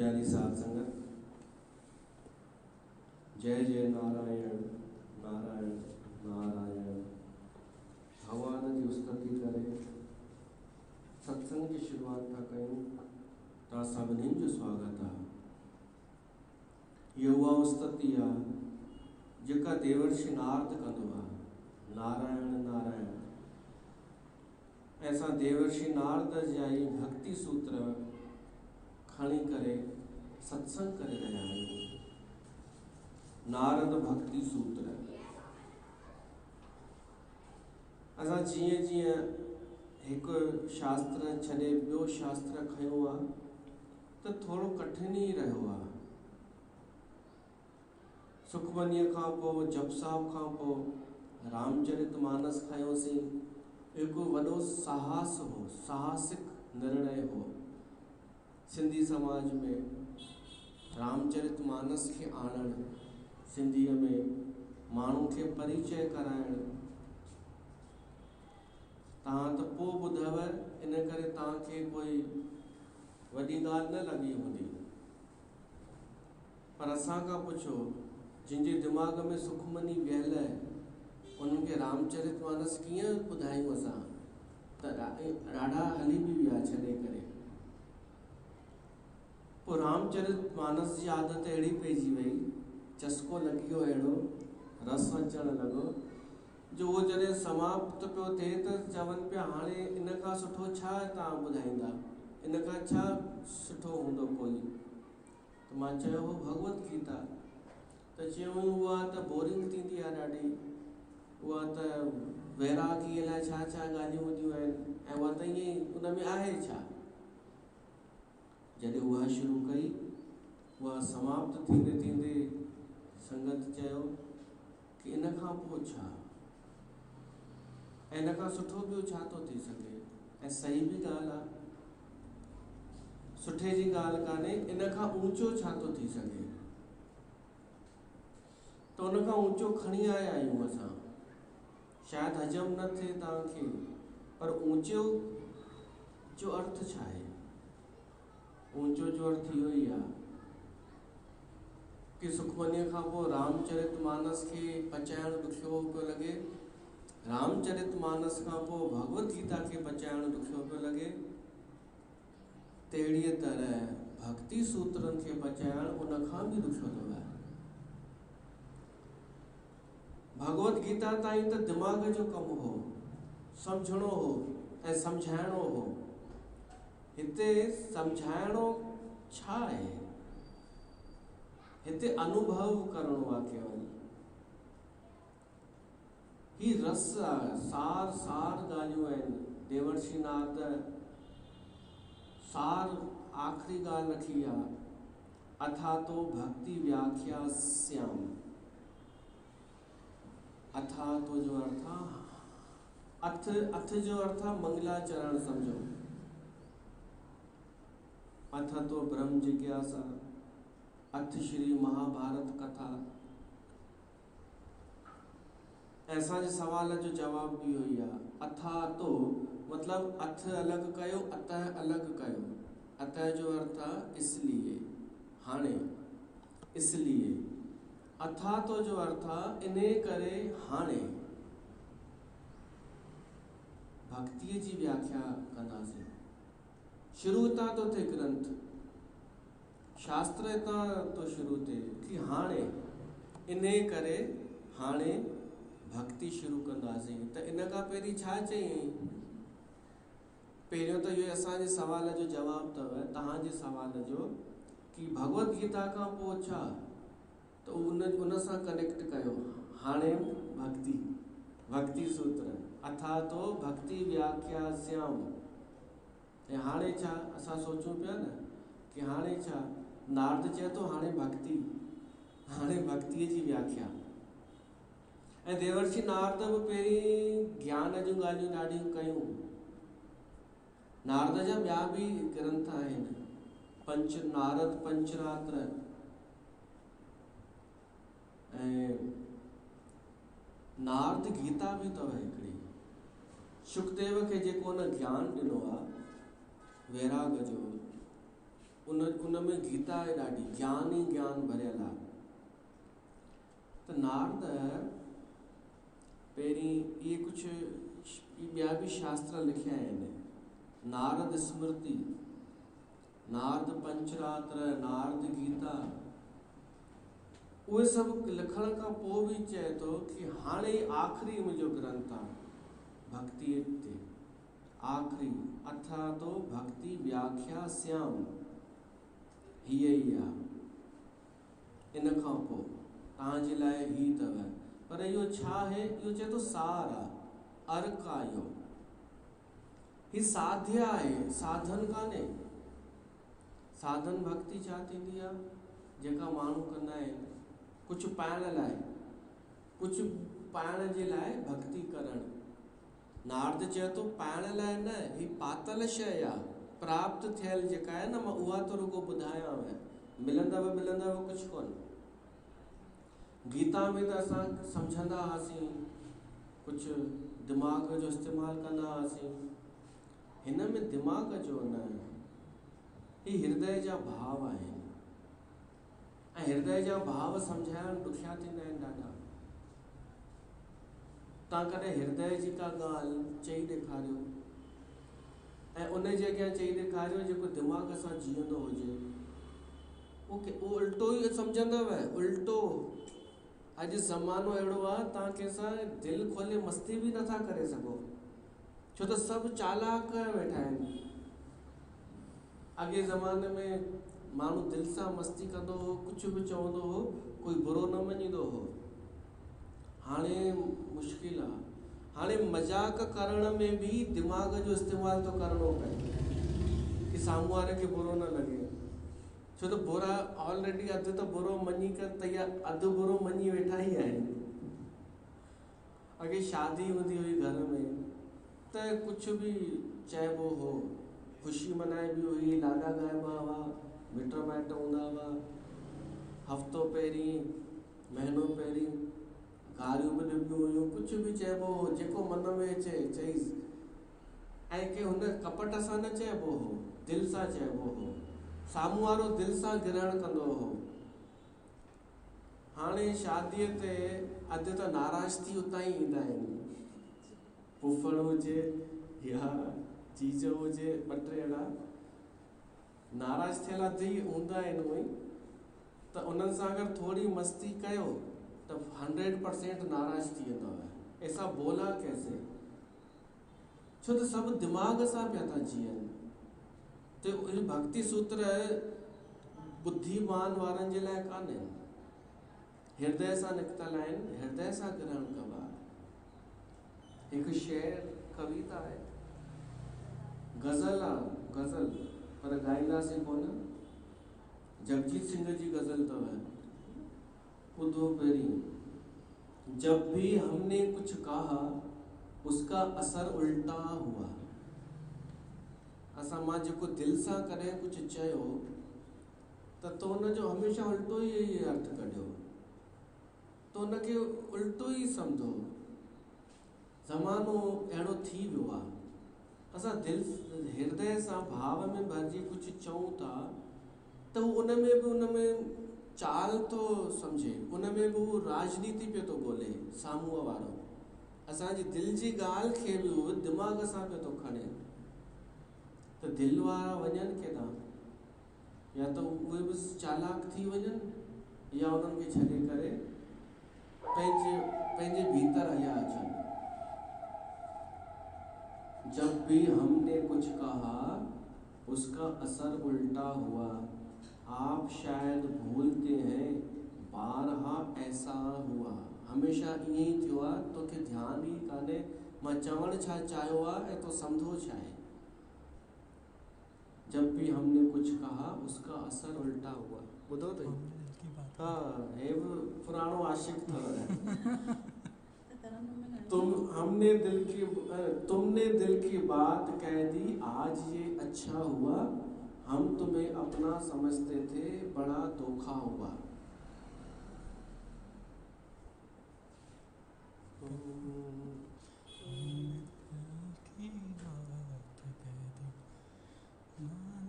प्यारी साथ संगत, जय जय नारायण नारायण नारायण। भगवान जी स्तुति करे सत्संग की शुरुआत था कयूं ता सभिनी जो स्वागत है। ये उहा स्तुति आहे जेका देवर्षि नारद कंदो आहे, नारायण नारायण। ऐसा देवर्षि नारद जा ही भक्ति सूत्र खणी करे सत्संग करे रहिया आहियूं। नारद भक्ति सूत्र असां जीअं जीअं हिकु शास्त्र छॾे ॿियो शास्त्र खयो आहे त थोरो कठिन ई रहियो आहे। सुखमनीअ खां पोइ जप साहिब खां पोइ रामचरितमानस खयोसीं। हिकु वॾो साहस हो, साहसिक निर्णय हो सिंधी समाज में रामचरितमानस खे आणणु, सिंधीअ में माण्हू खे परिचय कराइणु। तव्हां त पोइ ॿुधव, इन करे तव्हांखे कोई वॾी ॻाल्हि न लॻी हूंदी, पर असां खां पुछो जिनजे दिमाग़ में सुखमनी वियल आहे उन्हनि खे रामचरितमानस कीअं ॿुधायूं असां? त ॾाढा हली बि विया छॾे करे। पोइ रामचरितमानस जी आदत अहिड़ी पइजी वई, चस्को लॻी वियो, अहिड़ो रस अचणु लॻो जो वो जॾहिं समाप्त पियो थिए त चवनि पिया हाणे इन खां सुठो छा तव्हां ॿुधाईंदा, इन खां छा सुठो हूंदो कोई। त मां चयो हो भगवत गीता। त चयूं उहा त बोरिंग थींदी आहे ॾाढी, उहा त वैरागी लाइ छा छा ॻाल्हियूं हूंदियूं आहिनि, ऐं उहा त ईअं ई उन में आहे छा। जॾहिं उहा शुरू कई, उहा समाप्त थींदे थींदे संगत चयो कि इन खां पोइ छा, ऐं इन खां सुठो ॿियो छा थो थी सघे। ऐं सही बि ॻाल्हि आहे, सुठे जी ॻाल्हि कान्हे, इन खां ऊंचो छा थो थी सघे। त उन खां ऊंचो खणी आया आहियूं असां। शायदि हजम न थिए तव्हांखे, पर ऊंचो जो अर्थ छा आहे। ऊंचो जो अर्थ इहो ई आहे कि सुखमनीअ खां पोइ रामचरितमानस खे पचाइणु ॾुखियो पियो लॻे, रामचरितमानस खां पोइ भगवत गीता खे पचाइणु ॾुखियो पियो लॻे, तहिड़ीअ तरह भक्ति सूत्रनि खे पचाइणु उन खां बि ॾुखियो थो आहे। भगवत गीता ताईं त दिमाग़ जो कमु हो, सम्झणो हो ऐं सम्झाइणो हो। हिते सम्झाइणो छा आहे, हिते अनुभव करणो आहे केवल। ही रस आहे, सार सार ॻाल्हियूं आहिनि। देवर्षि नारद सार आख़िरी ॻाल्हि रखी आहे, अथा तो भक्ति व्याख्यास्याम। अथा तो जो अर्थ आहे अथ जो अर्थ आहे मंगलाचरण समझो। अथ तो ब्रह्म जिज्ञासा, अथ श्री महाभारत कथा। असांजे सवाल जो जवाब बि इहो ई आहे। अथा तो मतलब अथ अलग कयो, अतः अलग कयो। अतः जो अर्थ आहे इसलिए, हाणे, इसलिए। अथा तो जो अर्थ आहे इने करे हाणे। भक्तिअ जी व्याख्या कंदासीं। शुरू हितां थो थिए ग्रंथ, शास्त्र हितां तो शुरू थिए कि हाणे, इने करे हाणे भक्ति शुरू कंदासीं। त इन खां पहिरीं छा चयईं? पहिरियों त इहो असांजे सवाल जो जवाबु अथव, तव्हांजे सवाल जो, कि भगवत गीता खां पोइ छा। त उन सां कनेक्ट कयो, हाणे भक्ति, भक्ति सूत्र। अथा तो भक्ति व्याख्यास्याम। ऐं हाणे छा, असां सोचूं पिया न कि हाणे छा, नारद चए थो हाणे भक्ति, हाणे भक्तिअ जी व्याख्या। ऐं देवर्षि नारद बि पहिरीं ज्ञान जूं ॻाल्हियूं ॾाढियूं कयूं। नारद जा ॿिया बि ग्रंथ आहिनि, नारद पंचरात्र, ऐं नारद गीता बि अथव हिकिड़ी। शुकदेव खे जेको उन ज्ञान ॾिनो आहे वैराग जो, उन में गीता आहे ॾाढी, ज्ञान ई ज्ञान भरियल आहे। त नारद पहिरीं इहे कुझु ॿिया बि शास्त्र लिखिया आहिनि। नारद स्मृति, नारद पंचरात्र, नारद गीता, उहे सभु लिखण खां पोइ बि चए थो कि हाणे आख़िरी मुंहिंजो ग्रंथ आहे भक्तिअ ते, आख़िरी। अथा तो भक्ति व्याख्यास्याम, हीअ ई आहे। इन खां पोइ तव्हांजे लाइ ही अथव। पर इहो छा आहे? इहो चए थो सार आहे, अर्क आहे इहो। ही साध्य आहे, साधन कान्हे। साधन भक्ति छा थींदी आहे? जेका माण्हू कंदा आहिनि कुझु पाइण लाइ, कुझु पाइण जे लाइ भक्ति करणु। नारद चए थो पाइण लाइ न, ही पातल शइ आहे, प्राप्त थियल जेका आहे न, मां उहा तो रुगो ॿुधायांव, मिलंदव कुझु कोन। गीता में त असां सम्झंदा हुआसीं, कुझु दिमाग़ जो इस्तेमालु कंदा हुआसीं। हिन में दिमाग़ जो न, ही हृदय जा भाव आहिनि। ऐं हृदय जा भाव सम्झाइण ॾुखिया थींदा आहिनि ॾाढा। तव्हां कॾहिं हृदय जी का ॻाल्हि चई ॾेखारियो ऐं उन जे अॻियां चई ॾेखारियो जेको दिमाग़ सां जीअंदो हुजे, उहो उल्टो ई सम्झंदव, उल्टो। अॼु ज़मानो अहिड़ो आहे तव्हां कंहिंसां दिलि खोले मस्ती बि नथा करे सघो, छो त सभु चालाक वेठा आहिनि। अॻे ज़माने में माण्हू दिलि सां मस्ती कंदो हो, कुझु बि चवंदो हो, कोई बुरो न मञींदो हो। हाणे मुश्किल आहे। हाणे मज़ाक करण में बि दिमाग़ जो इस्तेमालु थो करिणो पए कि साम्हूं वारे खे बुरो न लॻे, छो त बुरा ऑलरेडी अधु त बुरो मञी करे तयार, अधु बुरो मञी वेठा ई आहिनि। अॻे शादी हूंदी हुई घर में त कुझु बि चइबो हो, ख़ुशी मनाइबी हुई, लाॾा ॻाइबा हुआ, मिट माइट हूंदा हुआ, हफ़्तो पहिरीं महीनो पहिरीं गारियूं बि ॾिबियूं हुयूं, कुझु बि चइबो हो, जेको मन में अचे चईसि। ऐं के हुन कपट सां न चइबो हो, दिलि सां चइबो हो, साम्हूं वारो दिलि सां ग्रहण कंदो हो। हाणे शादीअ ते अधु त नाराज़ थी उतां ई ईंदा आहिनि, फुफड़ हुजे या जीज हुजे, ॿ टे अहिड़ा नाराज़ थियल अधु ई हूंदा आहिनि उहे, त उन्हनि सां अगरि थोरी मस्ती कयो त 100% नाराज़ थी वेंदव। ऐसा बोला कैसे? छो त सभु दिमाग़ सां पिया था जीअनि। त इहे भक्ति सूत्र बुद्धिमान वारनि जे लाइ कान्हे, हृदय सां निकितल आहिनि, हृदय सां ग्रहण कबा। हिकु शेर कविता आहे, गज़ल आहे, गज़ल पर ॻाईंदासीं कोन, जगजीत सिंह जी गज़ल अथव। ॿुधो पहिरीं, जब भी हमने कुछ कहा उसका असर उल्टा हुआ। असां मां जेको दिलि सां कॾहिं कुझु चयो त हुनजो हमेशह उल्टो ई अर्थ कढियो, त हुनखे उल्टो ई सम्झो। ज़मानो अहिड़ो थी वियो आहे, असां दिलि हृदय सां भाव में भरिजी कुझु चऊं था त उन में बि उन में चाल थो सम्झे, उन में बि उहो राजनीति पियो थो ॻोल्हे साम्हूं वारो। असांजी दिलि जी ॻाल्हि खे बि उहो दिमाग़ सां पियो थो खणे, त दिलि वारा वञनि केॾां, या त उहे बि चालाक थी वञनि या उन्हनि खे छॾे करे पंहिंजे भीतर हलिया अचनि। जब भी हमने कुछ कहा उसका असर उल्टा हुआ, आप शायद भूलते हैं बारहा ऐसा हुआ। हमेशा ईअं ई थियो आहे, तोखे ध्यानु ई कान्हे मां चवणु छा चाहियो आहे ऐं तो सम्झो छा आहे। जब भी हमने कुछ कहा उसका असर उल्टा हुआ। ॿुधो अथई? हा, हे बि पुराणो आशिक़ अथव। तुमने दिल की बात कह दी आज ये अच्छा हुआ, हम तुम्हें अपना समझते थे बड़ा धोखा हुआ।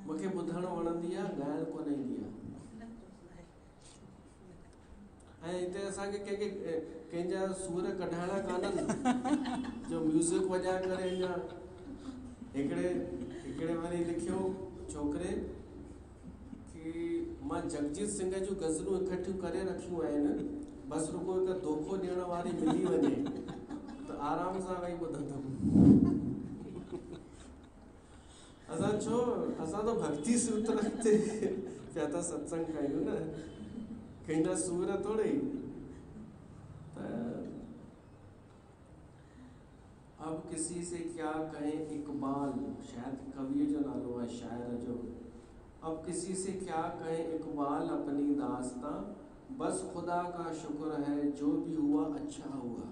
मूंखे ॿुधणु वणंदी आहे, ॻाइणु कोन ईंदी आहे। ऐं हिते असांखे कंहिंजा सूर कढाइणा कान्हनि जो म्यूज़िक वॼाए करे। अञा हिकिड़े वरी लिखियो छोकिरे कि मां जगजीत सिंह जूं गज़लूं इकठियूं करे रखियूं आहिनि, बसि रुॻो हिकु धोखो ॾियण वारी मिली वञे त आराम सां वेही ॿुधंदुमि। असां त भक्ति सूत्र ते पिया था सत्संग कयूं न, कंहिंजा सूर थोड़े। अब किसी से क्या कहें इकबाल, शायद कवि जो नालो है, शायर जो। अब किसी से क्या कहें इकबाल अपनी दास्तां, बस खुदा का शुक्र है जो भी हुआ अच्छा हुआ।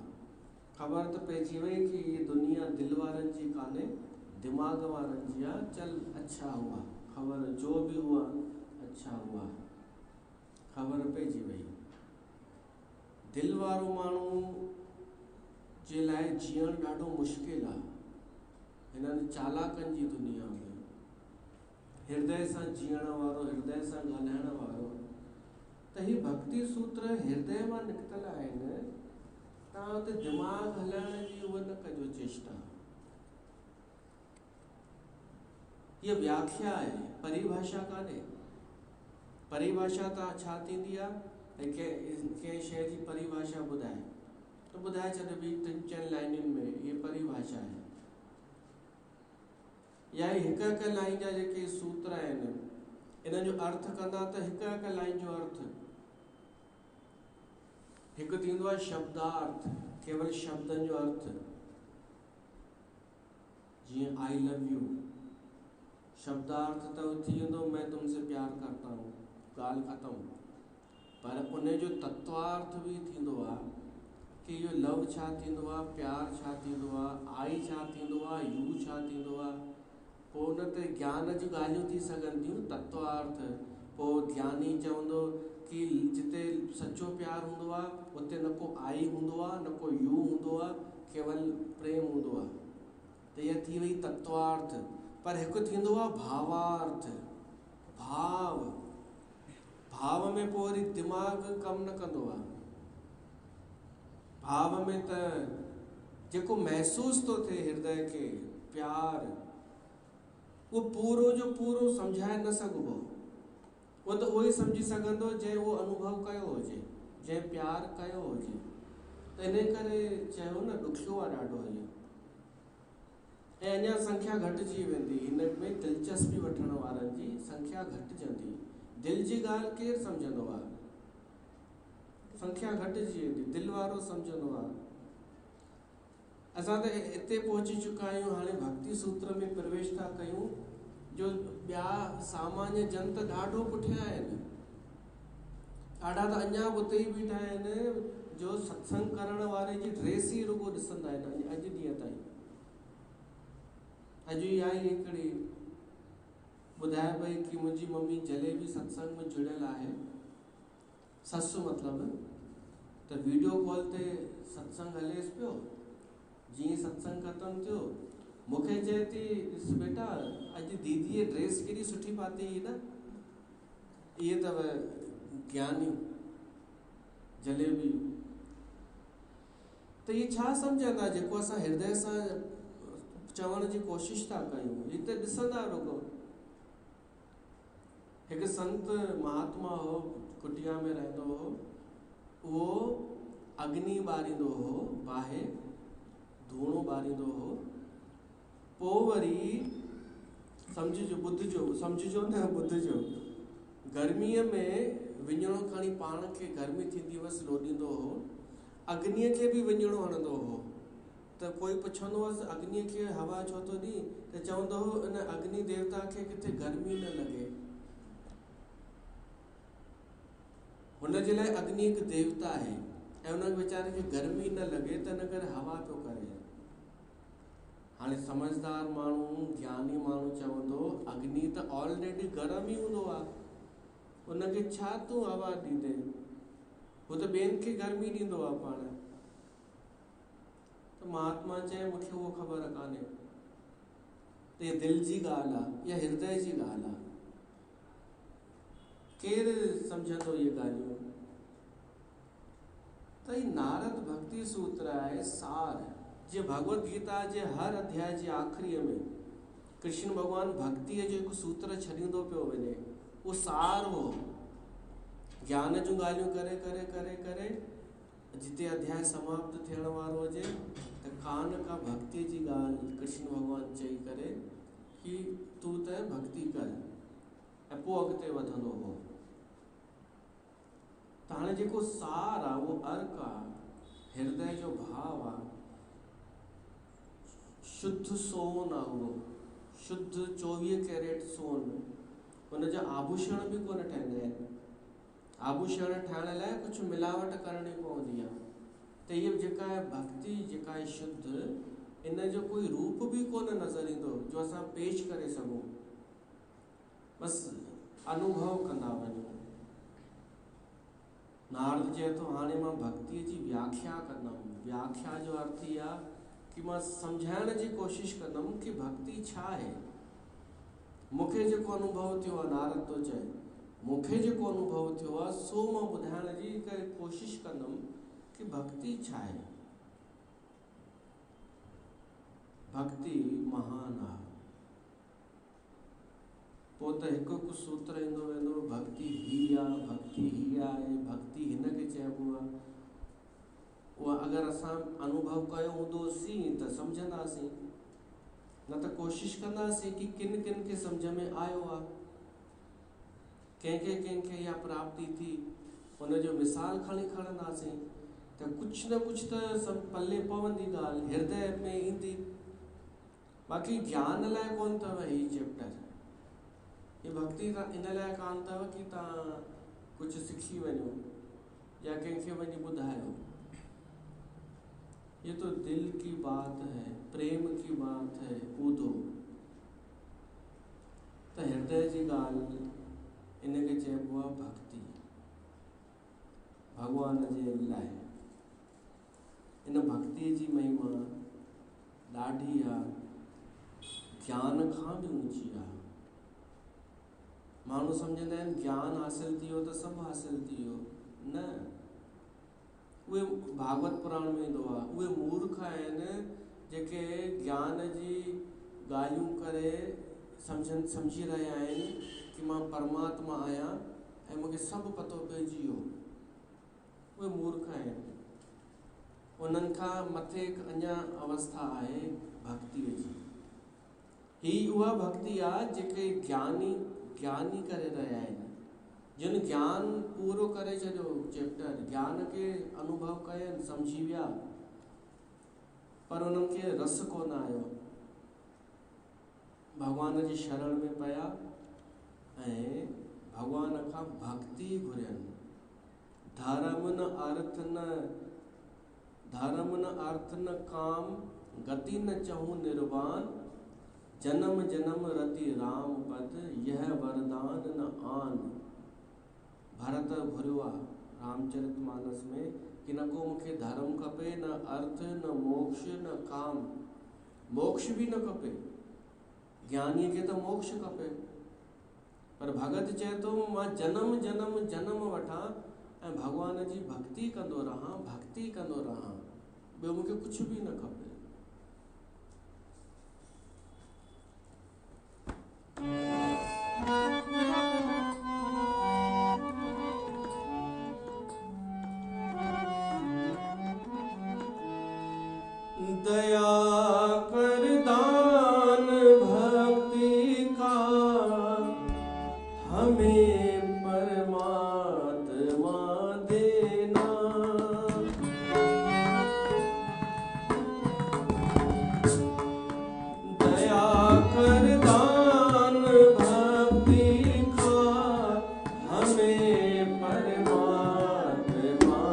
ख़बर तो पइजी वई कि ये दुनिया दिल वारनि जी कान्हे, दिमाग़ वारनि जी आहे। चल अच्छा हुआ, ख़बर जो भी हुआ अच्छा हुआ, ख़बर पइजी वई। दिल वारो माण्हू जे लाइ जीअण ॾाढो मुश्किल आहे हिननि चालाकनि जी दुनिया में। हृदय सां जीअण वारो, हृदय सां ॻाल्हाइण वारो, त ही भक्ति सूत्र हृदय मां निकितल आहिनि। तव्हां हुते दिमाग़ हलाइण जी उहा न कजो चेष्टा। हीअ व्याख्या आहे, परिभाषा कान्हे। परिभाषा त छा थींदी आहे कंहिं शइ जी परिभाषा ॿुधाए त ॿुधाए छॾे भई 3-4 लाइनुनि में ये परिभाषा आहे, या हिक लाइन जा जेके सूत्र आहिनि इन जो अर्थ कंदा त हिक लाइन जो अर्थ हिकु थींदो आहे शब्दार्थ, केवल शब्दनि जो अर्थ, जीअं आई लव यू शब्दार्थ त थी वेंदो मैं तुमसे प्यार करता हूँ, ॻाल्हि ख़तमु। पर उन जो तत्वार्थ बि थींदो आहे कि इहो लव छा थींदो आहे, प्यार छा थींदो आहे, आई छा थींदो आहे, यू छा थींदो आहे। पोइ उन ते ज्ञान जूं ॻाल्हियूं थी सघनि थियूं, तत्वार्थ। पोइ ध्यानी चवंदो कि जिते सचो प्यार हूंदो आहे उते न को आई हूंदो आहे, न को यू हूंदो आहे, केवल प्रेम हूंदो आहे। त इहा थी वई तत्वार्थ। पर हिकु थींदो आहे भावार्थ, भाव। भाव में पोइ वरी दिमाग़ कमु न कंदो आहे। भाव में त जेको महसूस थो थिए हृदय खे प्यार, वो पूरो जो पूरो सम्झाए न सघिबो। वो त उहो ई सम्झी सघंदो जंहिं उहो अनुभव कयो हुजे, जंहिं प्यार कयो हुजे। त इन करे चयो न ॾुखियो आहे ॾाढो इहो। ऐं अञा संख्या घटिजी वेंदी हिन में, दिलचस्पी वठण वारनि जी संख्या घटिजंदी। दिलि जी ॻाल्हि केरु सम्झंदो आहे? संख्या घटिजी वेंदी, दिलि वारो सम्झंदो आहे। असां त हिते पहुची चुका आहियूं, हाणे भक्ति सूत्र में प्रवेश था कयूं, जो ॿिया सामान्य जन त ॾाढो पुठियां आहिनि। ॾाढा त अञा उते ई बीठा आहिनि जो सत्संग करण वारे जी ड्रेस ई रुगो ॾिसंदा आहिनि अॼु ॾींहं ताईं। अॼु ई आई हिकिड़ी ॿुधाए पई कि मुंहिंजी मम्मी जलेबी सत्संग में जुड़ियल आहे, ससु मतिलबु। त वीडियो कॉल ते सत्संग हलेसि पियो। जीअं सत्संग ख़तमु थियो मूंखे चए थी, ॾिस बेटा अॼु दीदीअ ड्रेस केॾी सुठी पाती हुई न, इहे अथव ज्ञानी जलेबी। त इहे छा सम्झंदा जेको असां हृदय सां चवण जी कोशिशि था कयूं? हीअ त ॾिसंदा रुगो। हिकु संत महात्मा हो, कुटिया में रहंदो हो। उहो अग्नि ॿारींदो हो, बाहि धूणो ॿारींदो हो। पोइ वरी सम्झिजो न ॿुधिजो, गर्मीअ में विञिणो खणी पाण खे गर्मी थींदी हुअसि लोॾींदो हो। अग्नीअ खे बि विञिणो हणंदो हो। त कोई पुछंदो हुअसि अग्नीअ खे हवा छो थो ॾी? त चवंदो हो इन अग्नि देवता खे किथे गर्मी न लॻे। हुनजे लाइ अग्नि हिकु देवता आहे ऐं उन वीचारे खे गर्मी न लॻे, त इन करे हवा पियो करे। हाणे समझदार माण्हू, ज्ञानी माण्हू चवंदो अग्नि त ऑलरेडी गरम ई हूंदो आहे, उनखे छा तूं हवा ॾींदे? हू त ॿियनि खे गर्मी ॾींदो आहे पाण। त महात्मा चए मूंखे उहो ख़बर कान्हे। त इहा दिलि जी ॻाल्हि आहे, इहा हृदय जी ॻाल्हि आहे। केरु सम्झंदो इहे ॻाल्हियूं? त ही नारद भक्ति सूत्र आहे सार। जीअं भगवत गीता जे हर अध्याय जे आख़िरीअ में कृष्ण भॻवानु भक्तिअ जो हिकु सूत्र छॾींदो पियो वञे, उहो सार हो। ज्ञान जूं ॻाल्हियूं करे करे करे करे जिते अध्याय समाप्त थियण वारो हुजे त कान का भक्तिअ जी ॻाल्हि कृष्ण भॻवानु चई करे कि तूं त भक्ति कर, ऐं पोइ अॻिते वधंदो हो। त हाणे जेको सार आहे उहो अर्क आहे, हृदय जो भाव आहे, शुद्ध सोन आहे। उहो शुद्ध 24 कैरेट सोन। हुनजा आभूषण बि कोन ठहंदा आहिनि। आभूषण ठाहिण लाइ कुझु मिलावट करणी पवंदी आहे। त इहा जेका आहे भक्ति, जेका आहे शुद्ध, इन जो कोई रूप बि कोन नज़र ईंदो जो असां पेश करे सघूं। बसि अनुभव कंदा वञूं। नारद चए थो हाणे मां भक्तिअ जी व्याख्या कंदुमि। व्याख्या जो अर्थ इहा आहे कि मां सम्झाइण जी कोशिशि कंदुमि कि भक्ति छा आहे। मूंखे जेको अनुभव थियो आहे, नारद थो चए, मूंखे जेको अनुभव थियो आहे सो मां ॿुधाइण जी कोशिशि कंदुमि कि भक्ति छा आहे। भक्ति महान आहे। पोइ त हिकु हिकु सूत्र ईंदो वेंदो, भक्ति ही आहे, भक्ति ही आहे, भक्ति हिनखे चइबो आहे। उहा अगरि असां अनुभव कयो हूंदोसीं त सम्झंदासीं, न त कोशिश कंदासीं कि किन किन खे सम्झ में आयो आहे, कंहिंखे इहा प्राप्ति थी, उनजो मिसाल खणी खणंदासीं त कुझु न कुझु त पल्ले पवंदी ॻाल्हि, हृदय में ईंदी। बाक़ी ज्ञान लाइ कोन अथव हीउ चैप्टर, ये भक्ति इन लाइ कान अथव कि तव्हां कुझु सिखी वञो या कंहिंखे वञी ॿुधायो। ये तो दिल की बात है, प्रेम की बात है, ॿुधो त हृदय जी ॻाल्हि, इनखे चइबो आहे भक्ति, भगवान जे लाइ। इन भक्ति जी महिमा ॾाढी आहे, ज्ञान खां बि ऊंची आहे। माण्हू सम्झंदा आहिनि ज्ञान हासिल थी वियो त सभु हासिल थी वियो, न। उहे भागवत पुराण में ईंदो आहे, उहे मूर्ख आहिनि जेके ज्ञान जी ॻाल्हियूं करे सम्झी रहिया आहिनि कि मां परमात्मा आहियां ऐं मूंखे सभु पतो पइजी वियो। उहे मूर्ख आहिनि। उन्हनि खां मथे अञा अवस्था आहे भक्तिअ जी। ही उहा भक्ति आहे जेके ज्ञानी करे रहिया आहिनि, जिन ज्ञान पूरो करे छॾियो चैप्टर, ज्ञान खे अनुभव कयनि, सम्झी विया, पर उन्हनि खे रस कोन आयो। भगवान जी शरण में पिया ऐं भगवान खां भक्ति घुरियनि। धर्म न अर्थ न काम, गति न चहूं निर्वाण, जन्म जन्म रति राम पद, यह वरदान न आन। भरत घुरियो आहे रामचरितमानस में कि न को मूंखे धर्म खपे, न अर्थ, न मोक्ष, न काम। मोक्ष भी न खपे, ज्ञानीअ खे त मोक्ष खपे, पर भगत चए थो मां जन्म जन्म जन्म वठां ऐं भगवान जी भक्ति कंदो रहां, भक्ति कंदो रहां, ॿियो मूंखे कुझु बि न खपे। दया कर दान भक्ति का, हमें परमात्मा देना। दया कर दान भक्ति का, हमें परमात्मा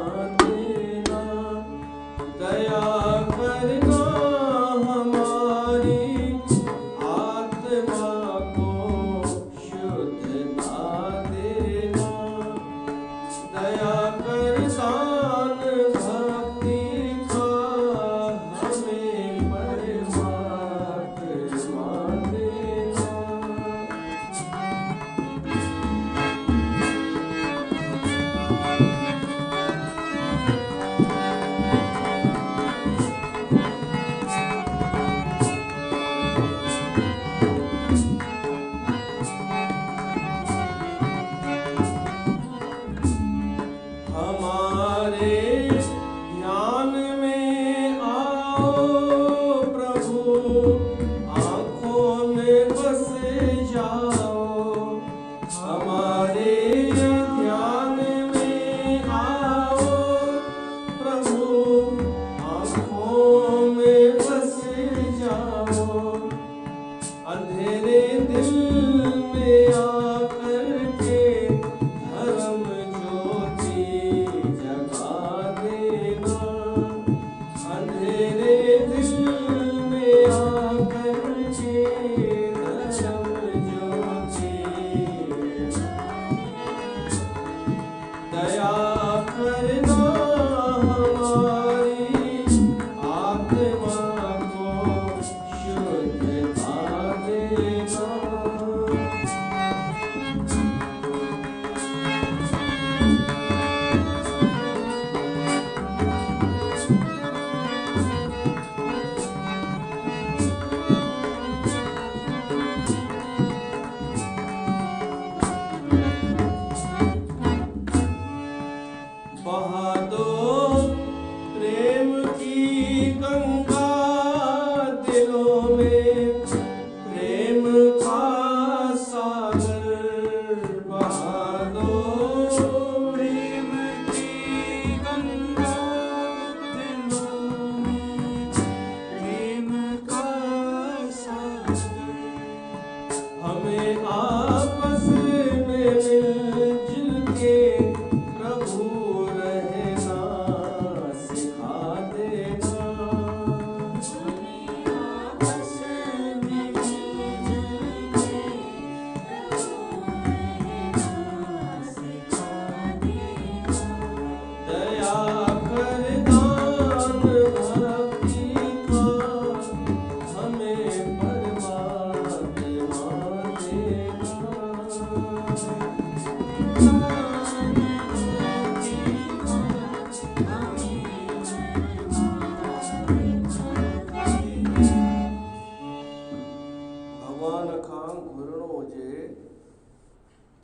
देना। दया करना हमारी आत्मा को शुद्धता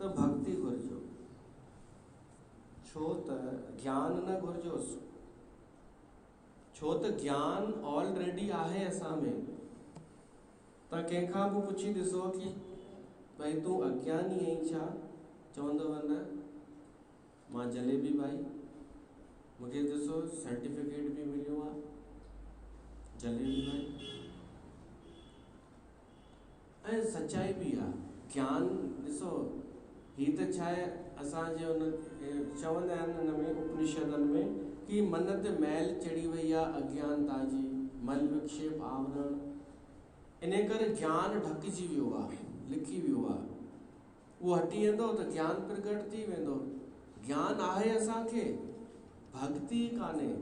त भक्ति घुरिजो, छो त ज्ञान न घुरिजोसि, छो त ज्ञान ऑलरेडी आहे असां में। तव्हां कंहिंखां बि पुछी ॾिसो कि भई तूं अज्ञानी आहीं छा, चवंदव न मां जलेबी भाई, मूंखे ॾिसो सर्टिफिकेट भी मिलियो आहे जलेबी भाई। ऐं सच्चाई भी आहे, ज्ञान ॾिसो ही त छा आहे, असांजे उन चवंदा आहिनि हिन में उपनिषदनि में कि मन ते मैल चढ़ी वई आहे अज्ञानता जी, मल विक्षेप आवरण, इन करे ज्ञान ढकिजी वियो आहे, लिखी वियो आहे। उहो हटी वेंदो त ज्ञान प्रगट थी वेंदो। ज्ञान आहे असांखे, भक्ति कान्हे।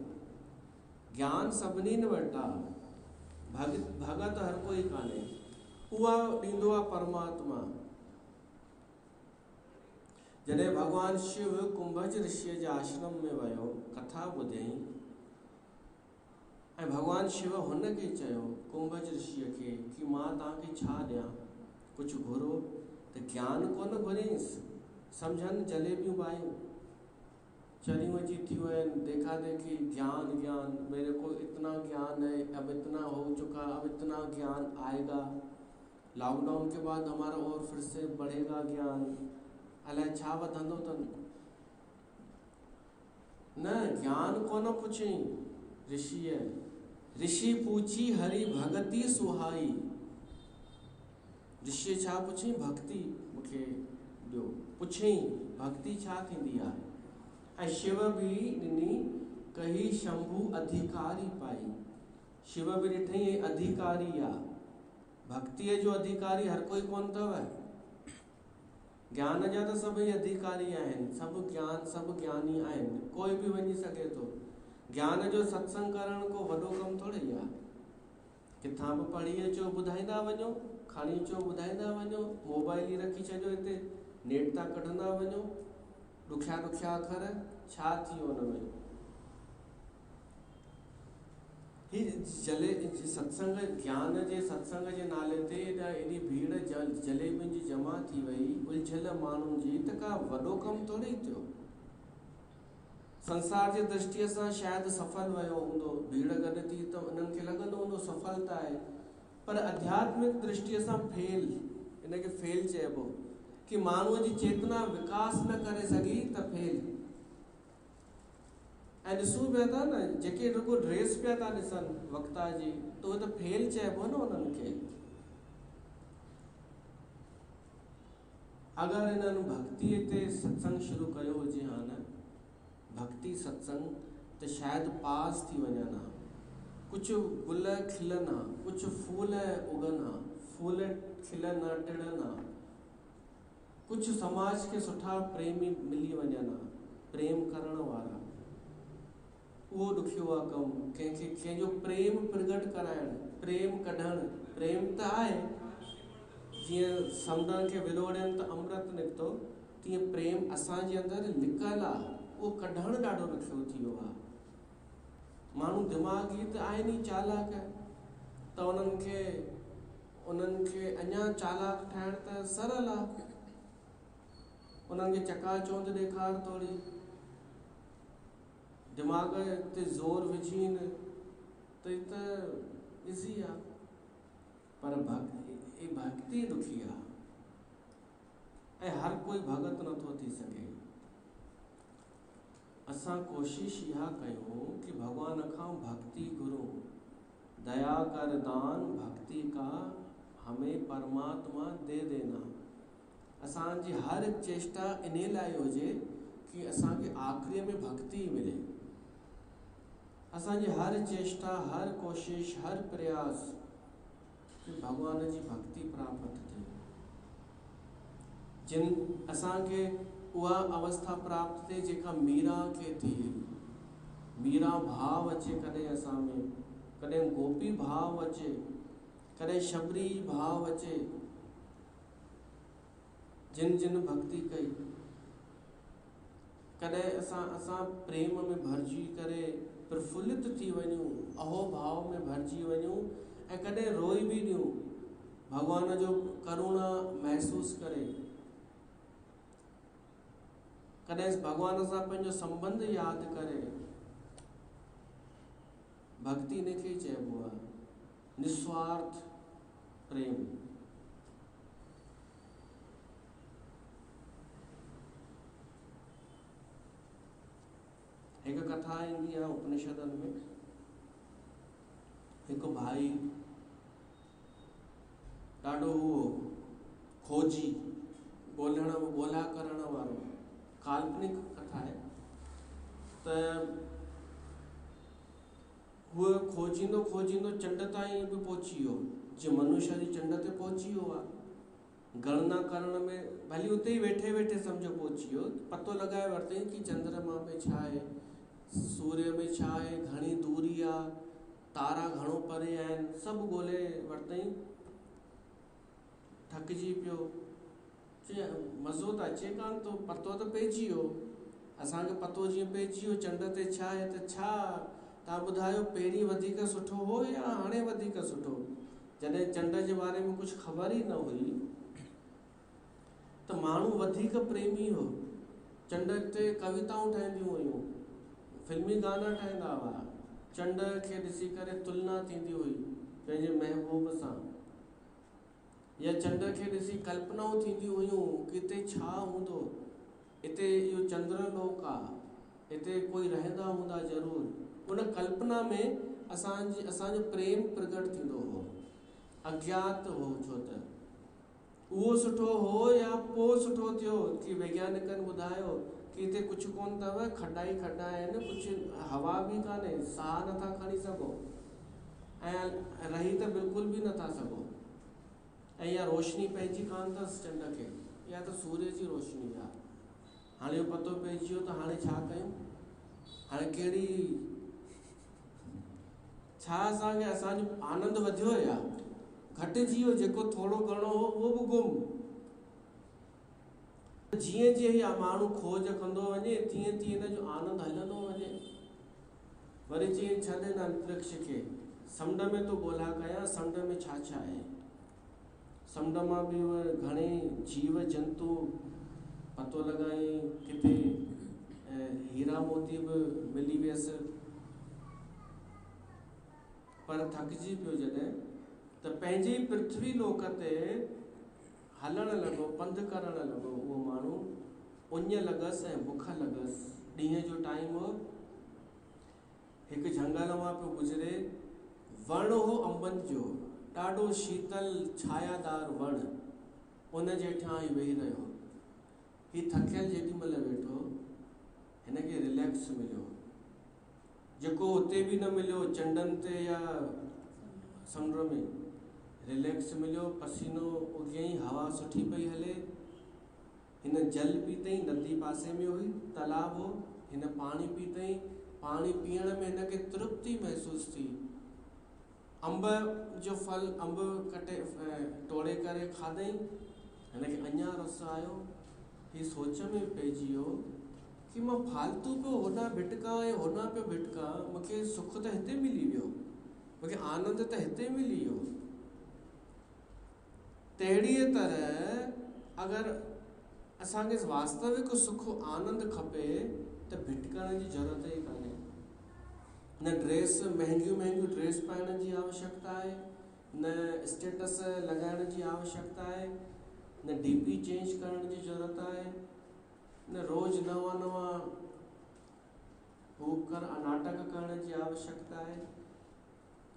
ज्ञान सभिनीनि वटि आहे, भगत हर कोई कान्हे, उहा ॾींदो आहे परमात्मा। जॾहिं भगवान शिव कुंभज ऋषिअ जे आश्रम में वियो, कथा ॿुधई, ऐं भगवान शिव हुनखे चयो कुंभज ऋषिअ खे कि मां तव्हांखे छा ॾियां, कुझु घुरो, त ज्ञान कोन घुरियईंसि। सम्झनि जलेबियूं बायूं चरियूं अची थियूं आहिनि, देखा देखी, ज्ञान ज्ञान, मेरे को इतना ज्ञान है, अब इतना हो चुका, अब इतना ज्ञान आएगा, लॉकडाउन के बाद हमारा और फिर से बढ़ेगा ज्ञान, अलाए छा वधंदो अथनि। न, ज्ञान कोन पुछई ऋषिअ, ऋषि पूछी हरि भगति सुहाई। ऋषि छा पुछई, भक्ति मूंखे ॾियो, पुछई भक्ति छा थींदी आहे। ऐं शिव भी ॾिनी, कही शंभु अधिकारी पाई। शिव भी ॾिठई अधिकारी आहे, भक्तिअ जो अधिकारी हर कोई कोन अथव। ज्ञान जा त सभई अधिकारी आहिनि, सभु ज्ञान, सभु ज्ञानी आहिनि, कोई भी वञी सघे थो। ज्ञान जो सत्संग करण को वॾो कमु थोड़ी आहे। किथां बि पढ़ी अचो, ॿुधाईंदा वञो, खणी अचो ॿुधाईंदा वञो, मोबाइल ई रखी छॾियो हिते, नेट तां कढंदा वञो, ॾुखिया ॾुखिया अखर, छा थियो हुन में। ही सत्संग, ज्ञान जे सत्संग जे नाले ते एॾी भीड़ जलेबियुनि जी जमा थी वई, उलझियल माण्हुनि जी, त का वॾो कमु थोड़ी थियो। संसार जी दृष्टिअ सां शायदि सफल वियो हूंदो, भीड़ गॾु थी त उन्हनि खे लॻंदो हूंदो सफलता आहे, पर आध्यात्मिक दृष्टिअ सां फेल, इनखे फेल चइबो, कि माण्हूअ जी चेतना विकास न करे सघी त फेल। ऐं ॾिसूं पिया था न, जेके रुगो ड्रेस पिया था ॾिसनि वक्ता जी, त उहे त फेल चइबो न उन्हनि खे। अगरि इन्हनि भक्तिअ ते सत्संग शुरू कयो हुजे हा न, भक्ति सत्संग, त शायदि पास थी वञनि हा, कुझु गुल खिलनि हा, कुझु फूल उगनि हा, फूल खिलनि हा, टिड़नि हा, कुझु समाज के सुठा प्रेमी मिली वञनि हा, प्रेम करण वारा। उहो ॾुखियो आहे कमु, कंहिंजो प्रेम प्रगट कराइणु, प्रेम कढणु। प्रेम त आहे, जीअं समुंडनि खे विलोड़नि त अमृत निकितो, तीअं प्रेम असांजे अंदरि लिकल आहे, उहो कढणु ॾाढो ॾुखियो थी वियो आहे। माण्हू दिमाग़ी त आहिनि ई चालाक, त उन्हनि खे अञा चालाक ठाहिण त सरल आहे। उन्हनि खे चकाचौंध ॾेखार थोड़ी, दिमाग़ ते ज़ोर विझी न, त इज़ी आहे। पर भक्ति ॾुखी आहे, ऐं हर कोई भगत नथो थी सघे। असां कोशिश इहा कयूं कि भगवान खां भक्ति घुरूं, दया कर दान भक्ति का हमें परमात्मा दे देना। असांजी हर चेष्टा इन लाइ हुजे कि असांखे आख़िरीअ में भक्ति मिले। असांजी हर चेष्टा, हर कोशिश, हर प्रयास कि भगवान जी भक्ति प्राप्त थिए। जिन असांखे उहा अवस्था प्राप्त थिए जेका मीरा खे थी। मीरा भाव अचे कॾहिं असां में, कॾहिं गोपी भाव अचे, कॾहिं शबरी भाव अचे। जिन जिन भक्ति कई, कॾहिं असां प्रेम में भरिजी करे प्रफुल्लित थी वञूं, अहो भाव में भरिजी वञूं, ऐं कॾहिं रोई बि ॾियूं भगवान जो करुणा महसूस करे। कॾहिं भॻवान सां पंहिंजो संबंध यादि करे। भक्ति इनखे चइबो आहे, निस्वार्थ प्रेम। हिकु कथा ईंदी आहे उपनिषदनि में। हिकु भाई ॾाढो खोजी ॻोल्हा करण वारो, काल्पनिक कथा आहे। त हूअ खोजींदो खोजींदो चंड ताईं बि पहुची वियो, जीअं मनुष्य जी चंड ते पहुची वियो आहे। गणना करण में भली उते ई वेठे वेठे सम्झो पहुची वियो, पतो लॻाए वरितई कि चंद्रमा में छा आहे, सूर्य में छा आहे, घणी दूरी आहे, तारा घणो परे आहिनि, सभु ॻोल्हे वरितई। थकिजी पियो, चए मज़ो त अचे कान थो, पतो त पइजी वियो। असांखे पतो जीअं पइजी वियो चंड ते छा आहे, त छा तव्हां ॿुधायो पहिरीं वधीक सुठो हो या हाणे वधीक सुठो? जॾहिं चंड जे बारे में कुझु ख़बर ई न हुई त माण्हू वधीक प्रेमी हो। चंड ते कविताऊं ठहंदियूं हुयूं, फिल्मी गाना ठहंदा हुआ। चंड खे ॾिसी करे तुलना थींदी हुई पंहिंजे महबूब सां, या चंड खे ॾिसी कल्पनाऊं थींदियूं हुयूं कि हिते छा हूंदो, हिते इहो चंद्रलोक आहे, हिते कोई रहंदा हूंदा ज़रूरु। उन कल्पना में असांजो प्रेम प्रगट थींदो हो, अज्ञात हो। छो त उहो सुठो हो या पोइ सुठो थियो कि वैज्ञानिकनि ॿुधायो कि हिते कुझु कोन अथव, खॾा ई खॾा आहिनि, कुझु हवा बि कान्हे, साह नथा खणी सघो ऐं रही त बिल्कुलु बि नथा सघो। ऐं इहा रोशनी पइजी कान अथसि चंड खे, इहा त सूर्य जी रोशनी आहे। हाणे इहो पतो पइजी वियो त हाणे छा कयूं? हाणे कहिड़ी छा असांजो आनंद वधियो या घटिजी वियो? जेको थोरो घणो हो उहो बि गुम। जीअं जीअं इहा माण्हू खोज कंदो वञे तीअं तीअं हिन जो आनंद हलंदो वञे। वरी चई छॾ न अंतरिक्ष खे, समुंड में तो ॻोल्हा कयां, समुंड में छा छा आहे। समुंड मां बि उहे घणे जीव जंतु पतो लॻाई, किथे हीरा मोती बि मिली वियसि। पर थकिजी पियो जॾहिं, त पंहिंजे पृथ्वी लोक ते हलणु लॻो, पंधु करणु लॻो। उहो माण्हू उञ लॻसि ऐं बुख लॻसि। ॾींहं जो टाइम हो, हिकु झंगल मां पियो गुज़रे। वण हो अंबनि जो, ॾाढो शीतल छायादार वण, उन जे हेठां ई वेही रहियो। ही थकियल जेॾी महिल वेठो, हिनखे रिलैक्स मिलियो, जेको उते बि न मिलियो चंडनि ते या समुंड में। रिलैक्स मिलियो, पसीनो उॻियई, हवा सुठी पई हले। हिन जल पीतई, नदी पासे में हुई, तालाब हो, हिन पाणी पीतई। पाणी पीअण में हिनखे तृप्ति महसूस थी। अंब जो फल, अंब कटे तोड़े करे खाधई, हिनखे अञा रस आयो। ही सोच में पइजी वियो कि मां फालतू पियो होॾां भिटका ऐं होॾां पियो भिटका, मूंखे सुख त हिते मिली वियो, मूंखे आनंद त हिते मिली वियो। तहिड़ीअ तरह अगरि असांखे वास्तविक सुख आनंद खपे त भिटकण जी ज़रूरत ई कान्हे। न ड्रेस, महांगियूं महांगियूं ड्रेस पाइण जी आवश्यकता आहे, न स्टेटस लॻाइण जी आवश्यकता आहे, न डीपी चेंज करण जी ज़रूरत आहे, न रोज़ नवां नवां नाटक करण जी आवश्यकता आहे।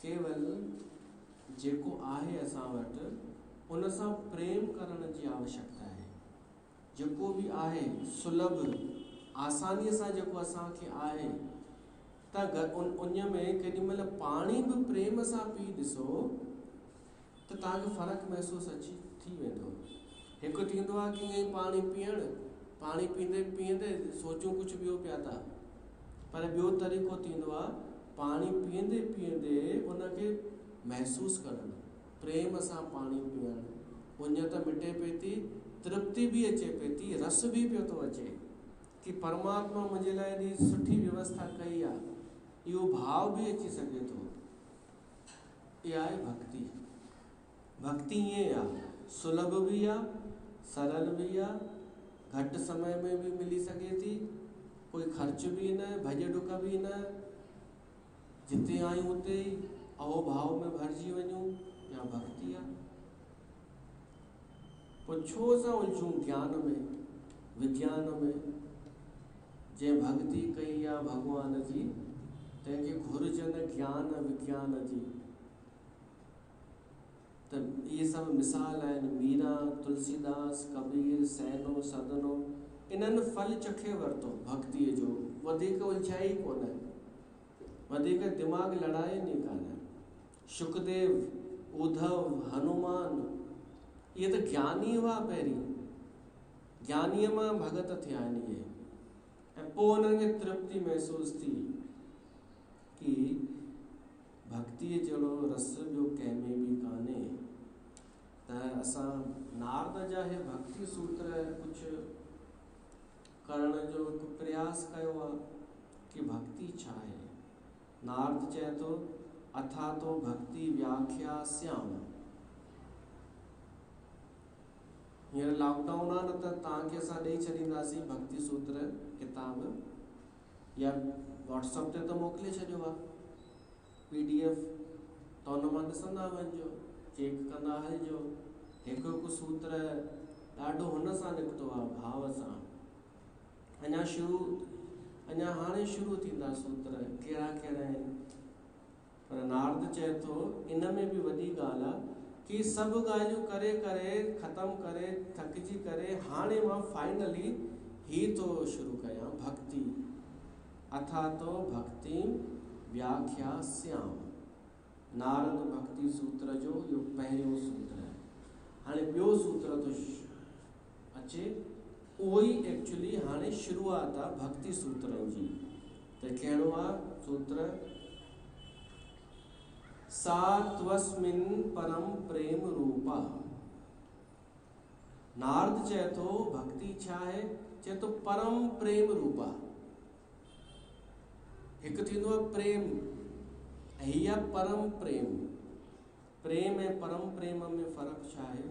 केवल जेको आहे असां वटि उन सां प्रेम करण जी आवश्यकता आहे। जेको बि आहे सुलभ आसानीअ सां जेको असांखे आहे, त उन में केॾी महिल पाणी बि प्रेम सां पी ॾिसो त तव्हांखे फ़र्क़ु महसूसु थी वेंदो। हिकु थींदो आहे कि ईअं पाणी पीअणु, पाणी पीअंदे पीअंदे सोचूं कुझु ॿियो पिया था, पर ॿियो तरीक़ो थींदो आहे पाणी पीअंदे पीअंदे उनखे महसूसु करणु, प्रेम सां पाणी पीअणु। उञ त मिटे पई थी, तृप्ति बि अचे पई थी, रस बि पियो थो अचे कि परमात्मा मुंहिंजे लाइ एॾी सुठी व्यवस्था कई आहे, इहो भाव बि अची सघे थो। इहा आहे भक्ति। भक्ति ईअं आहे, सुलभ बि आहे, सरल बि आहे, घटि समय में भी मिली सघे थी, कोई ख़र्च बि न, भॼ डुक बि न, जिते आहियूं उते ई अहोभाव में भरिजी वञूं, या भक्ति आहे। पोइ छो असां उलझूं ज्ञान में, विज्ञान में? जंहिं भक्ति कई आहे भॻवान जी, तंहिंखे घुरिजनि ज्ञान विज्ञान जी। त इहे सभु मिसाल आहिनि। मीरा, तुलसीदास, कबीर, सैनो, सदनो, इन्हनि फल चखे वरितो भक्तिअ जो। वधीक उलझाई कोन, वधीक दिमाग़ लड़ाइनि ई कान। शुकदेव, उद्धव, हनुमान, इहे त ज्ञानी हुआ पहिरीं, ज्ञानीअ मां भगत थिया आहिनि इहे। ऐं पोइ उन्हनि खे तृप्ति महसूस थी कि भक्तिअ जहिड़ो रस ॿियो कंहिंमें बि कान्हे। त असां नारद जा हे भक्ति सूत्र कुझु करण जो हिकु प्रयास कयो आहे कि भक्ति छा आहे। नारद चए थो, अथा तो भक्ति व्याख्यास्याम। हींअर लॉकडाउन आहे न, त तव्हांखे असां ॾेई छॾींदासीं भक्ति सूत्र किताब, या व्हाट्सएप ते त मोकिले छॾियो आहे PDF, त हुन मां ॾिसंदा वञिजो, चेक कंदा हलिजो। हिकु हिकु सूत्र ॾाढो हुन सां निकितो आहे, भाव सां। अञा हाणे शुरू थींदा सूत्र, कहिड़ा कहिड़ा आहिनि। पर नारद चए थो, इन में बि वॾी ॻाल्हि आहे कि सभु ॻाल्हियूं करे करे ख़तमु करे थकिजी करे हाणे मां फाइनली ही तो शुरू कयां भक्ति। अथा तो भक्ति व्याख्यास्याम। नारद भक्ति सूत्र जो इहो पहिरियों सूत्र आहे। हाणे ॿियो सूत्र थो अचे, उहो ई एक्चुअली हाणे शुरूआत आहे भक्ति सूत्रनि जी। त कहिड़ो आहे सूत्र? सा त्वस्मिन् परम प्रेम रूपा। नारद चए थो भक्ति छा आहे? चए थो परम प्रेम रूपा। हिकु थींदो आहे प्रेम, ऐं हीअ परम प्रेम। प्रेम ऐं परम प्रेम में फ़र्क़ु छा आहे?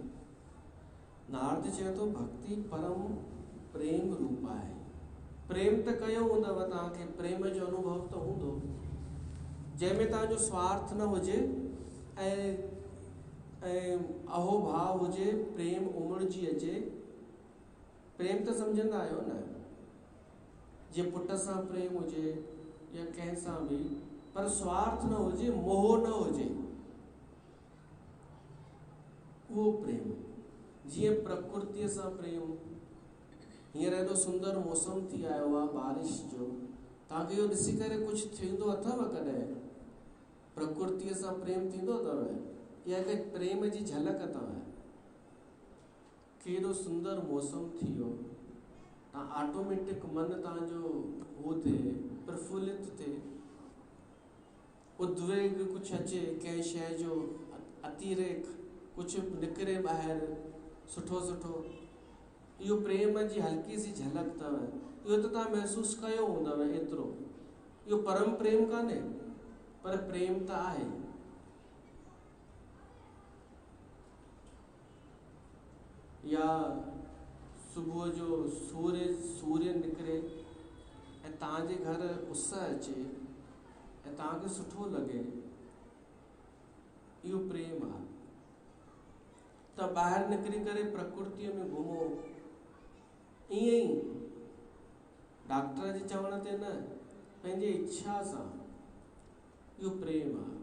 नारद चए थो भक्ति परम प्रेम रूप आहे। प्रेम त कयो हूंदव तव्हांखे, प्रेम जो अनुभव त हूंदो, जंहिंमें तव्हांजो स्वार्थ न हुजे ऐं अहोभाव हुजे, प्रेम उमड़जी अचे। प्रेम त सम्झंदा आहियो न, जीअं पुट सां प्रेम हुजे या कंहिं सां बि, पर स्वार्थ न हुजे, मोह न हुजे, उहो प्रेम। जीअं प्रकृतिअ सां प्रेम। हींअर एॾो सुंदर मौसम थी आयो आहे बारिश जो, तव्हांखे इहो ॾिसी करे कुझु थींदो अथव कॾहिं? प्रकृतिअ सां प्रेम थींदो अथव? इहा हिकु प्रेम जी झलक अथव। केॾो सुंदर मौसम थी वियो, तव्हां ऑटोमेटिक मन तव्हांजो उहो थिए, प्रफुल्लित थिए। उद्वेग कुझु अचे कंहिं शइ जो, अतिरेक कुझु निकिरे ॿाहिरि सुठो सुठो, इहो प्रेम जी हल्की सी झलक अथव। इहो त तव्हां महसूसु कयो हूंदव एतिरो। इहो परम प्रेम कान्हे, पर प्रेम त आहे। या सुबुह जो सूर्य निकिरे ऐं तव्हांजे घर उस अचे ऐं तव्हांखे सुठो लॻे, इहो प्रेम आहे। त ॿाहिरि निकिरी करे प्रकृतिअ में घुमो, ईअं ई डॉक्टर जे चवण ते न, पंहिंजे इच्छा सां, इहो प्रेम आहे।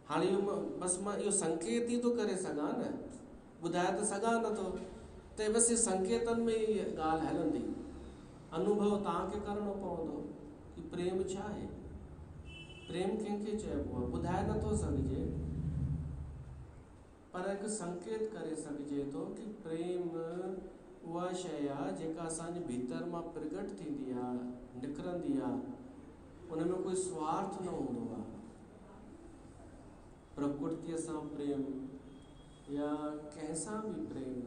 हाणे इहो बसि मां इहो संकेत ई थो करे सघां न, ॿुधाए त सघां नथो, त बसि संकेतनि में ई ॻाल्हि हलंदी। अनुभव तव्हांखे करिणो पवंदो कि प्रेम छा आहे। प्रेम कंहिंखे चइबो आहे ॿुधाए नथो सघिजे, पर हिकु संकेत करे सघिजे थो कि प्रेम उहा शइ आहे जेका असांजे भीतर मां प्रगट थींदी आहे, निकिरंदी आहे, उन में कोई स्वार्थ न हूंदो आहे। प्रकृतिअ सां प्रेम या कंहिंसां बि प्रेम।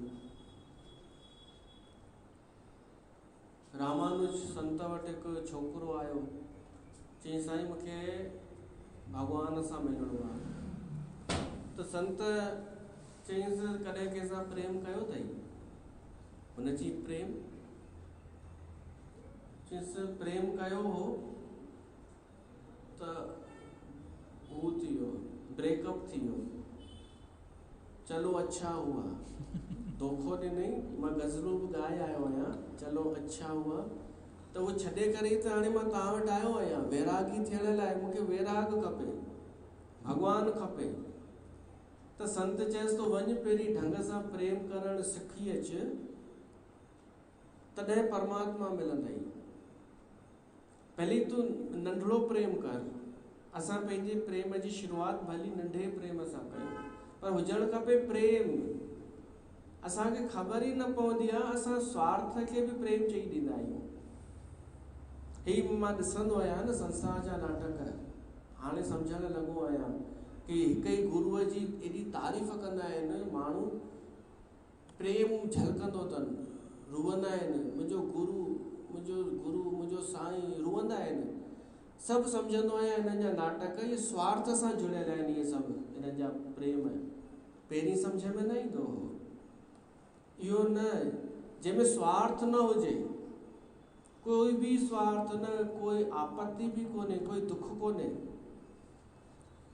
रामानुज संत वटि हिकु छोकिरो आयो, चई साईं मूंखे भॻवान सां मिलणो आहे। त संत चईंसि कॾहिं कंहिंसां प्रेम कयो अथई? हुनजी प्रेम जिस प्रेम कयो हो त वो थियो ब्रेकअप थियो, चलो अच्छा हुआ, धोखो ने नहीं, मां गज़लूं भी गाए आयो आहियां, चलो अच्छा हुआ, तो वो छॾे करे त हाणे मां तव्हां वटि आयो आहियां वैरागी थियण लाइ। मूंखे वैराग खपे, भगवान खपे। त संत चएसि तो वञ पहिरीं ढंग सां प्रेम करणु सिखी अच, तॾहिं परमात्मा मिलंदई। पहले तूं नंढड़ो प्रेम कर। असां पंहिंजे प्रेम जी शुरूआत भली नंढे प्रेम सां कयूं, पर हुजणु खपे प्रेम। असांखे ख़बर ई न पवंदी आहे, असां स्वार्थ खे बि प्रेम चई ॾींदा आहियूं। ही मां ॾिसंदो आहियां न संसार जा नाटक, हाणे सम्झण लॻो आहियां कि हिक ई गुरूअ जी एॾी तारीफ़ कंदा आहिनि माण्हू, प्रेम झलकंदो अथनि, रुअंदा आहिनि, मुंहिंजो गुरू मुंहिंजो साईं, रुअंदा आहिनि। सभु सम्झंदो आहियां हिननि जा नाटक इहे स्वार्थ सां जुड़ियल आहिनि। इहे सभु हिननि जा प्रेम पहिरीं सम्झ में न ईंदो हो। इहो न, जंहिंमें स्वार्थ न हुजे, कोई भी स्वार्थ न, कोई आपत्ति भी कोन्हे, कोई दुख कोन्हे,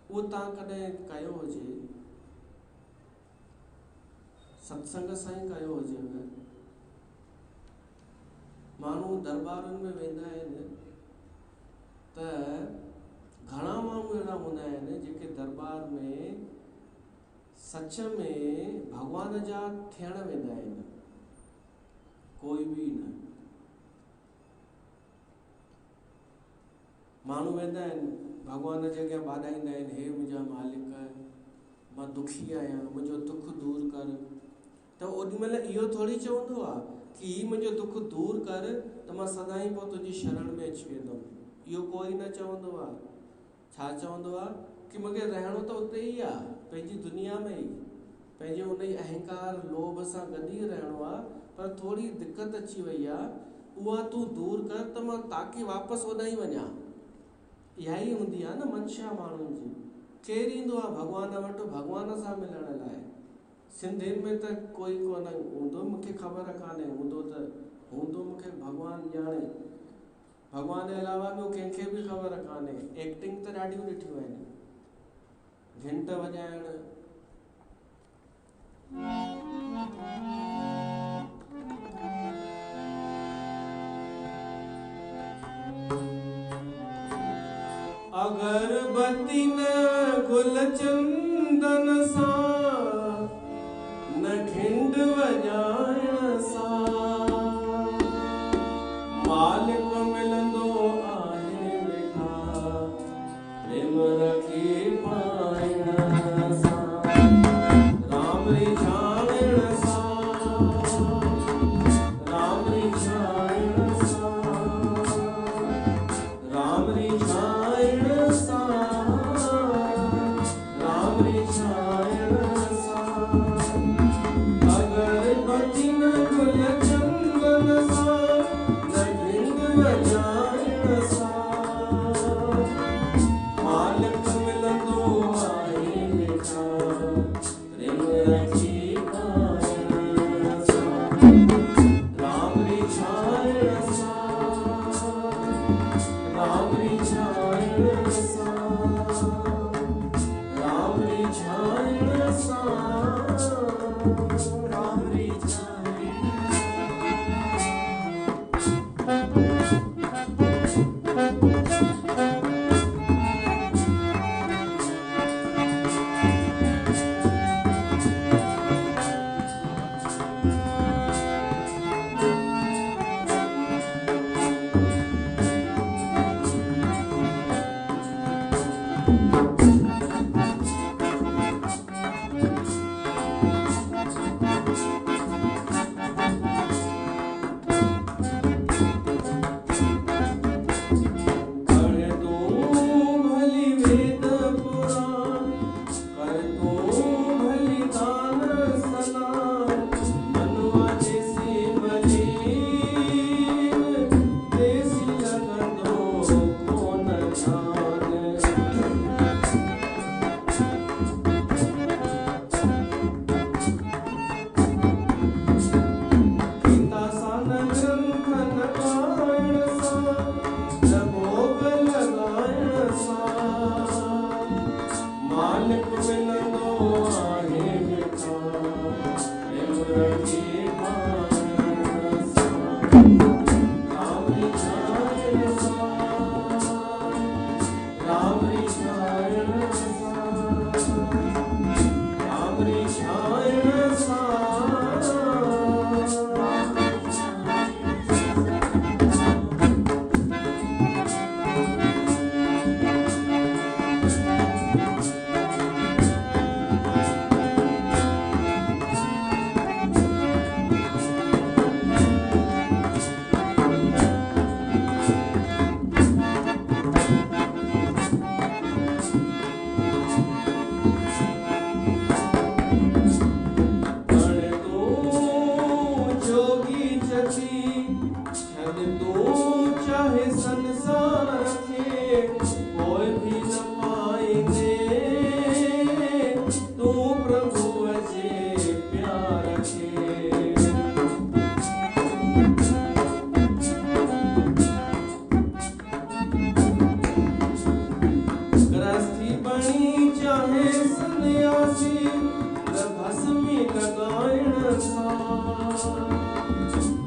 उहो तव्हां कॾहिं कयो हुजे, सत्संग सां ई कयो हुजेव। माण्हू दरबारुनि में वेंदा आहिनि त घणा माण्हू अहिड़ा हूंदा आहिनि जेके दरबार में सच में भगवान जा थियण वेंदा आहिनि, कोई भी न। माण्हू वेंदा आहिनि भगवान जे अॻियां ॿाॾाईंदा आहिनि, हे मुंहिंजा मालिक, मां दुखी आहियां, मुंहिंजो दुख दूर कर। त ओॾी महिल इहो थोरी चवंदो आहे कि ही मुंहिंजो दुख दूर कर त मां सदाईं पोइ तुंहिंजी शरण में अची वेंदुमि। इहो कोई न चवंदो आहे। छा चवंदो आहे कि मूंखे रहणो त उते ई आहे, पंहिंजी दुनिया में ई, पंहिंजे उन ई अहंकार लोभ सां गॾु ई रहणो आहे, पर थोरी दिक़त अची वई आहे, उहा तूं दूर कर त मां ताकी वापसि ओॾां ई वञा। इहा ई हूंदी आहे न मंशा माण्हुनि जी। केरु ईंदो आहे भॻवान वटि भॻवान सां मिलण लाइ? सिंधियुनि में त कोई कोन हूंदो, मूंखे ख़बर कान्हे, हूंदो त हूंदो, मूंखे भॻवानु ॼाणे। भॻवान जे अलावा ॿियो कंहिंखे बि ख़बर कान्हे। एक्टिंग त ॾाढियूं ॾिठियूं आहिनि, घंट वॼाइण, अगरबत्ती न गुल चंदन सां, न खिंड वॼाइण सां, मालिक मिलंदो आहे मिठा प्रेम रखी पाइण सां, राम रिझाइण सां, राम रिझाइण सां, राम रिझाइण राम रिझाइण सां, अगरबत्ती न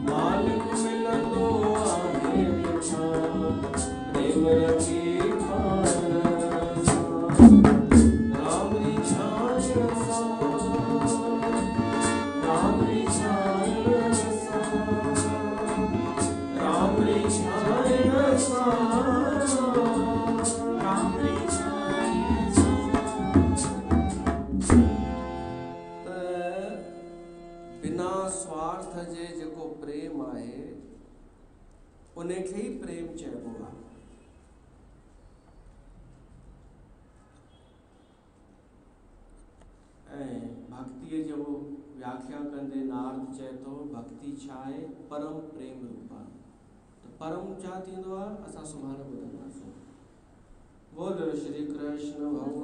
मालिक मिलंदो आहे मिठा प्रेम रखी पाण सां राम री छाया सां राम री छाया सां राम री छाया सां राम री छाया सां। बिना स्वार्थ जे जेको प्रेम आहे उनखे ई प्रेम चइबो आहे। ऐं भक्तिअ जो व्याख्या कंदे नारद चए थो भक्ति छा आहे? परम प्रेम रूप आहे। त परम छा थींदो आहे? असां सुभाणे ॿुधंदासीं। बोलो श्री कृष्ण भगवान